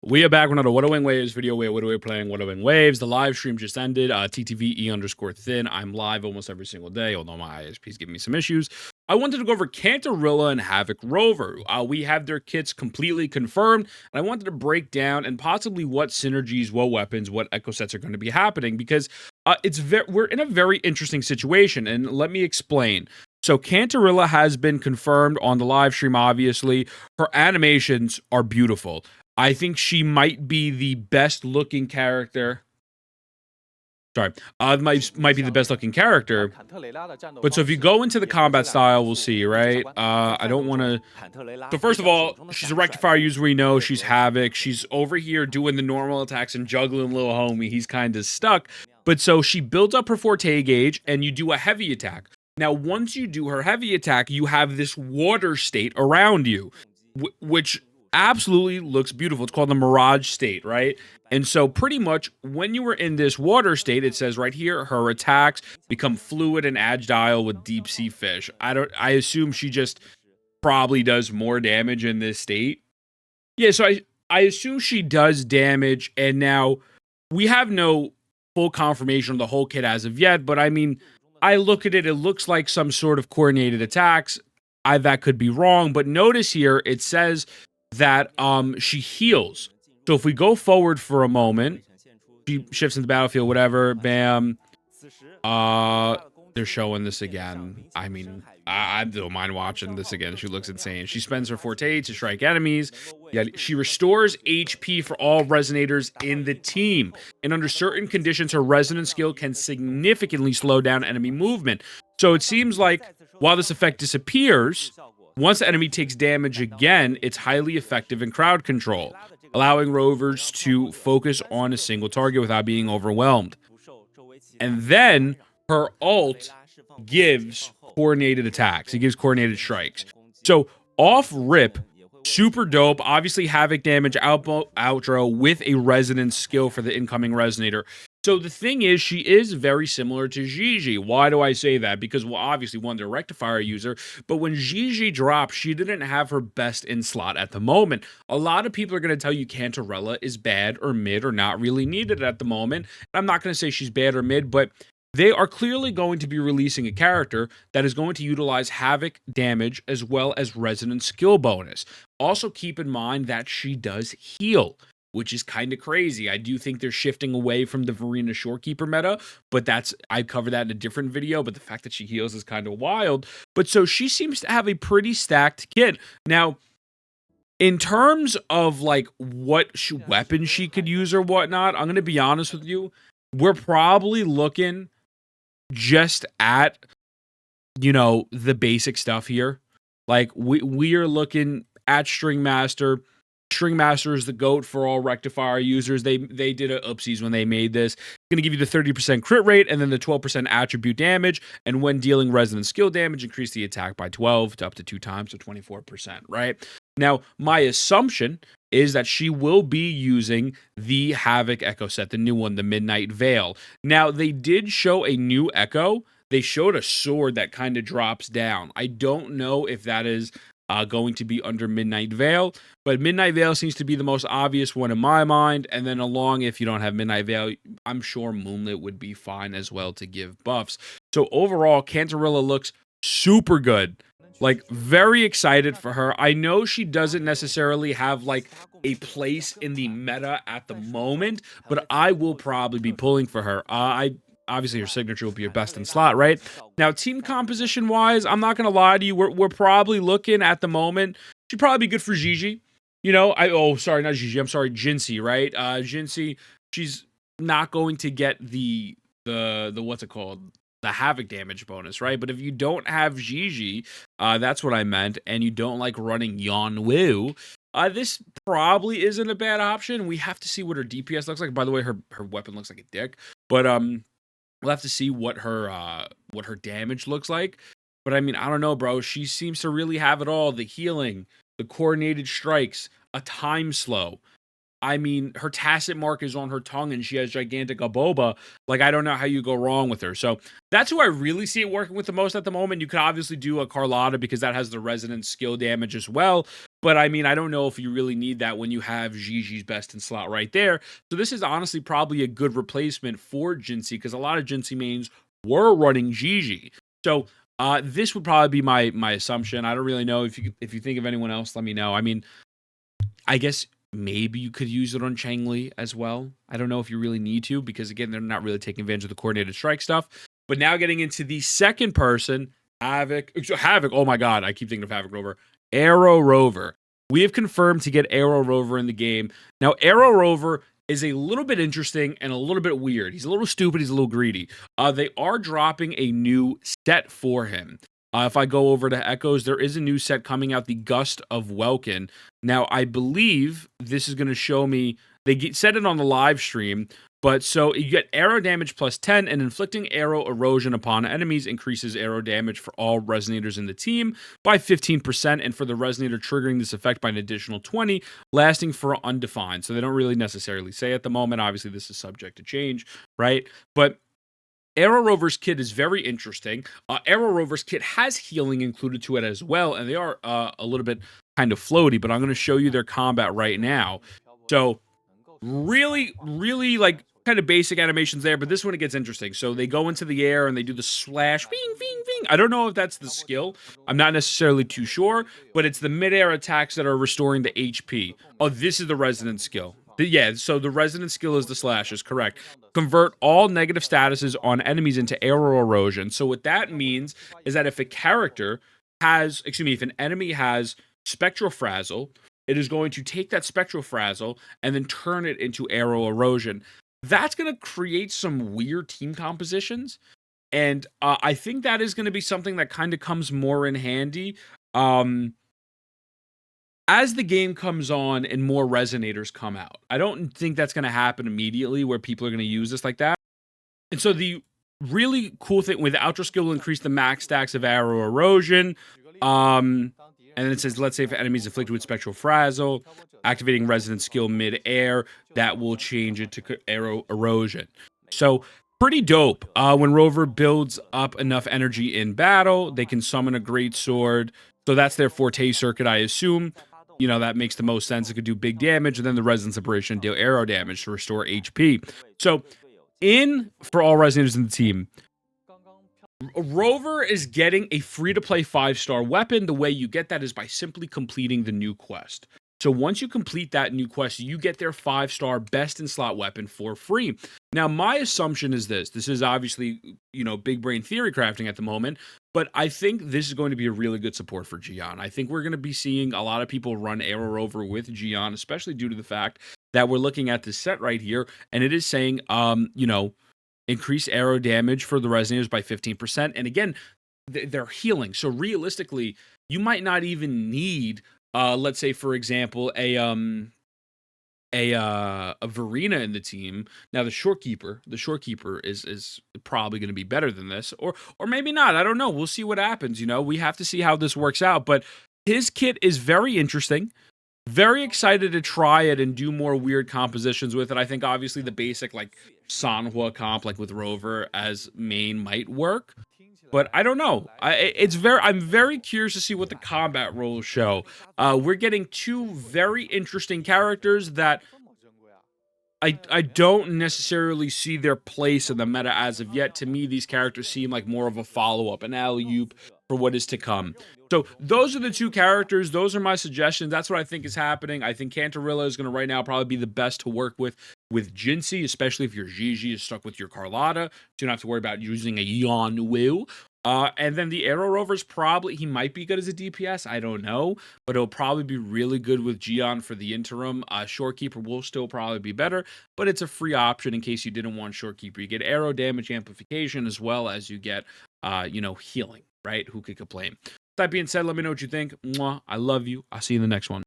We are back with another Wuthering Waves video where we're playing Wuthering Waves. The live stream just ended. TTVE_thin. I'm live almost every single day, although my ISP's giving me some issues. I wanted to go over Cantarella and Havoc Rover. We have their kits completely confirmed, and I wanted to break down and possibly what synergies, what weapons, what echo sets are going to be happening because we're in a very interesting situation, and let me explain. So Cantarella has been confirmed on the live stream, obviously. Her animations are beautiful. I think she might be the best looking character. Sorry, might be the best looking character. But so if you go into the combat style, we'll see, right? I don't want to. So first of all, she's a rectifier user. We know she's Havoc. She's over here doing the normal attacks and juggling little homie. He's kind of stuck. But so she builds up her forte gauge, and you do a heavy attack. Now, once you do her heavy attack, you have this water state around you, which absolutely looks beautiful. It's called the Mirage state, right? And so pretty much when you were in this water state, it says right here, her attacks become fluid and agile with deep sea fish. I assume she just probably does more damage in this state. Yeah, so I assume she does damage, and now we have no full confirmation of the whole kit as of yet, but I mean, I look at it, it looks like some sort of coordinated attacks. That could be wrong, but notice here it says that she heals. So if we go forward for a moment, she shifts into the battlefield, whatever, bam. They're showing this again. I mean, I don't mind watching this again. She looks insane. She spends her forte to strike enemies. Yeah, she restores HP for all resonators in the team. And under certain conditions, her resonance skill can significantly slow down enemy movement. So it seems like while this effect disappears, once the enemy takes damage again, it's highly effective in crowd control, allowing rovers to focus on a single target without being overwhelmed. And then her ult gives coordinated attacks. It gives coordinated strikes. So off rip, super dope. Obviously, Havoc damage outro with a resonance skill for the incoming resonator. So the thing is, she is very similar to Gigi. Why do I say that? Because, well, obviously, one, they're a rectifier user, but when Gigi dropped, she didn't have her best in slot at the moment. A lot of people are going to tell you Cantarella is bad or mid or not really needed at the moment. I'm not going to say she's bad or mid, but they are clearly going to be releasing a character that is going to utilize Havoc damage as well as resonance skill bonus. Also, keep in mind that she does heal, which is kind of crazy. I do think they're shifting away from the Verena Shorekeeper meta, but I covered that in a different video, but the fact that she heals is kind of wild. But so she seems to have a pretty stacked kit. Now, in terms of like what weapons she could use or whatnot, I'm going to be honest with you, we're probably looking just at, the basic stuff here. Like we are looking at String Master. String Master is the GOAT for all rectifier users. They did a oopsies when they made this. It's going to give you the 30% crit rate and then the 12% attribute damage. And when dealing resonance skill damage, increase the attack by 12 to up to 2 times, so 24%, right? Now, my assumption is that she will be using the Havoc Echo set, the new one, the Midnight Veil. Now, they did show a new Echo. They showed a sword that kind of drops down. I don't know if that is going to be under Midnight Veil, but Midnight Veil seems to be the most obvious one in my mind. And then along, if you don't have Midnight Veil, I'm sure Moonlit would be fine as well to give buffs. So overall, Cantarella looks super good. Like, very excited for her. I know she doesn't necessarily have, like, a place in the meta at the moment, but I will probably be pulling for her. Obviously, her signature will be your best in slot, right? Now, team composition-wise, I'm not going to lie to you. We're probably looking at the moment. She'd probably be good for Gigi. Sorry, not Gigi. I'm sorry, Jinxie, right? Jinxie, she's not going to get the what's it called? The Havoc damage bonus, right? But if you don't have Gigi, that's what I meant, and you don't like running Yon Wu, this probably isn't a bad option. We have to see what her DPS looks like. By the way, her weapon looks like a dick, but we'll have to see what her damage looks like. But I mean, I don't know, bro. She seems to really have it all: the healing, the coordinated strikes, a time slow. I mean, her tacit mark is on her tongue and she has gigantic aboba. Like, I don't know how you go wrong with her. So that's who I really see it working with the most at the moment. You could obviously do a Carlotta because that has the resonant skill damage as well. But I mean, I don't know if you really need that when you have Gigi's best in slot right there. So this is honestly probably a good replacement for Jinsei because a lot of Jinsei mains were running Gigi. So this would probably be my assumption. I don't really know if you think of anyone else. Let me know. I mean, I guess maybe you could use it on Changli as well. I don't know if you really need to because again, they're not really taking advantage of the coordinated strike stuff. But now getting into the second person, Havoc. Oh my God, I keep thinking of Havoc Rover. Aero Rover. We have confirmed to get Aero Rover in the game. Now, Aero Rover is a little bit interesting and a little bit weird. He's a little stupid. He's a little greedy. They are dropping a new set for him. If I go over to Echoes, there is a new set coming out, the Gust of Welkin. Now, I believe this is going to show me, said it on the live stream, but so you get arrow damage plus 10, and inflicting arrow erosion upon enemies increases arrow damage for all resonators in the team by 15%, and for the resonator triggering this effect by an additional 20, lasting for undefined. So they don't really necessarily say at the moment. Obviously, this is subject to change, right? But Aero Rover's kit is very interesting. Aero Rover's kit has healing included to it as well, and they are a little bit kind of floaty, but I'm going to show you their combat right now. So really, really like kind of basic animations there, but this one it gets interesting. So they go into the air and they do the slash, ving, ving, ving. I don't know if that's the skill. I'm not necessarily too sure, but it's the midair attacks that are restoring the HP. Oh, this is the resonant skill. Yeah, so the resonant skill is the slashes, correct. Convert all negative statuses on enemies into arrow erosion. So what that means is that if a character has, if an enemy has Spectral Frazzle, it is going to take that Spectral Frazzle and then turn it into arrow erosion. That's going to create some weird team compositions. And I think that is going to be something that kind of comes more in handy. As the game comes on and more resonators come out. I don't think that's going to happen immediately where people are going to use this like that. And so the really cool thing with the Ultra Skill will increase the max stacks of arrow erosion. And then it says, let's say if an enemy is afflicted with Spectral Frazzle, activating Resonant Skill mid-air, that will change it to arrow erosion. So pretty dope. When Rover builds up enough energy in battle, they can summon a Great Sword. So that's their Forte circuit, I assume. You know, that makes the most sense. It could do big damage, and then the Resonance Separation deal arrow damage to restore HP. So, for all resonators in the team, Rover is getting a free-to-play 5-star weapon. The way you get that is by simply completing the new quest. So once you complete that new quest, you get their 5-star best-in-slot weapon for free. Now, my assumption is this. This is obviously, big brain theory crafting at the moment, but I think this is going to be a really good support for Gian. I think we're going to be seeing a lot of people run Aero Rover with Gian, especially due to the fact that we're looking at this set right here, and it is saying, increase arrow damage for the resonators by 15%. And again, they're healing. So realistically, you might not even need, let's say, for example, a Verena in the team. Now the Shorekeeper is probably going to be better than this, or maybe not. I don't know. We'll see what happens. We have to see how this works out. But his kit is very interesting. Very excited to try it and do more weird compositions with it. I think obviously the basic like Sanhua comp like with Rover as main might work, but I don't know. I'm very curious to see what the combat roles show. We're getting two very interesting characters that I don't necessarily see their place in the meta as of yet. To me, these characters seem like more of a follow-up, an alley-oop for what is to come. So those are the two characters. Those are my suggestions. That's what I think is happening. I think Cantarella is going to right now probably be the best to work with Jinsei, especially if your Gigi is stuck with your Carlotta. So you don't have to worry about using a Yon Wu. And then the Aero Rover's he might be good as a DPS, I don't know, but it'll probably be really good with Gian for the interim. Shorekeeper will still probably be better, but it's a free option in case you didn't want Shorekeeper. You get arrow damage amplification as well as you get, healing, right? Who could complain? That being said, let me know what you think. Mwah, I love you. I'll see you in the next one.